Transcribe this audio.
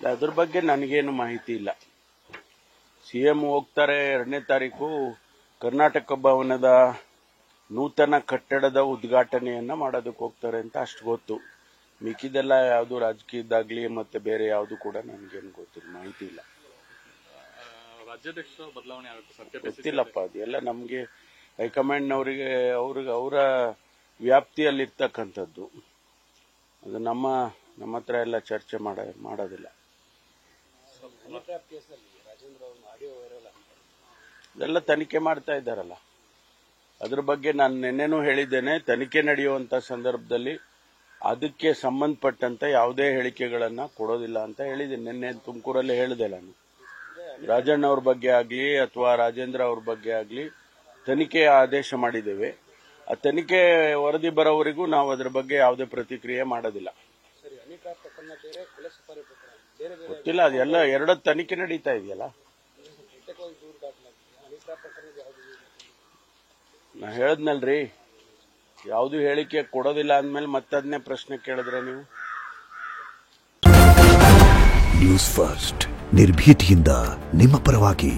ಅದ್ರ ಬಗ್ಗೆ ನನಗೇನು ಮಾಹಿತಿ ಇಲ್ಲ. ಸಿಎಂ ಹೋಗ್ತಾರೆ 2ನೇ ತಾರೀಕು ಕರ್ನಾಟಕ ಭವನದ ನೂತನ ಕಟ್ಟಡದ ಉದ್ಘಾಟನೆಯನ್ನ ಮಾಡೋದಕ್ಕೆ ಹೋಗ್ತಾರೆ ಅಂತ ಅಷ್ಟು ಗೊತ್ತು. ಮಿಕ್ಕಿದೆಲ್ಲ ಯಾವುದು ರಾಜಕೀಯದಾಗ್ಲಿ ಮತ್ತೆ ಬೇರೆ ಯಾವುದು ಕೂಡ ನನಗೇನು ಗೊತ್ತಿಲ್ಲ, ಮಾಹಿತಿ ಇಲ್ಲ. ರಾಜ್ಯಾಧ್ಯಕ್ಷ ಬದಲಾವಣೆ ಆಗುತ್ತೆ ಗೊತ್ತಿಲ್ಲಪ್ಪ, ಅದೆಲ್ಲ ನಮಗೆ ಹೈಕಮಾಂಡ್ನವರಿಗೆ ಅವರ ವ್ಯಾಪ್ತಿಯಲ್ಲಿರ್ತಕ್ಕಂಥದ್ದು. ಅದು ನಮ್ಮ ಹತ್ರ ಎಲ್ಲ ಚರ್ಚೆ ಮಾಡೋದಿಲ್ಲ. ಇದೆಲ್ಲ ತನಿಖೆ ಮಾಡ್ತಾ ಇದ್ದಾರಲ್ಲ, ಅದ್ರ ಬಗ್ಗೆ ನಾನು ನಿನ್ನೆನೂ ಹೇಳಿದ್ದೇನೆ. ತನಿಖೆ ನಡೆಯುವಂತ ಸಂದರ್ಭದಲ್ಲಿ ಅದಕ್ಕೆ ಸಂಬಂಧಪಟ್ಟಂತ ಯಾವುದೇ ಹೇಳಿಕೆಗಳನ್ನ ಕೊಡೋದಿಲ್ಲ ಅಂತ ಹೇಳಿದ್ದೀನಿ. ನಿನ್ನೆ ತುಮಕೂರಲ್ಲಿ ಹೇಳಿದೆ ನಾನು. ರಾಜಣ್ಣ ಅವ್ರ ಬಗ್ಗೆ ಆಗ್ಲಿ ಅಥವಾ ರಾಜೇಂದ್ರ ಅವ್ರ ಬಗ್ಗೆ ಆಗ್ಲಿ ತನಿಖೆ ಆದೇಶ ಮಾಡಿದ್ದೇವೆ. ಆ ತನಿಖೆ ವರದಿ ಬರೋವರೆಗೂ ನಾವು ಅದ್ರ ಬಗ್ಗೆ ಯಾವುದೇ ಪ್ರತಿಕ್ರಿಯೆ ಮಾಡೋದಿಲ್ಲ. ಗೊತ್ತಿಲ್ಲ, ಅದೆಲ್ಲ ಎರಡು ತನಿಖೆ ನಡೀತಾ ಇದೆಯಲ್ಲ. ನಾ ಹೇಳದ್ನಲ್ರಿ, ಯಾವುದು ಹೇಳಿಕೆ ಕೊಡೋದಿಲ್ಲ ಅಂದ್ಮೇಲೆ ಮತ್ತದನ್ನೇ ಪ್ರಶ್ನೆ ಕೇಳಿದ್ರೆ ನೀವು. ನ್ಯೂಸ್ ಫಸ್ಟ್ ನಿರ್ಭೀತಿಯಿಂದ ನಿಮ್ಮ ಪರವಾಗಿ.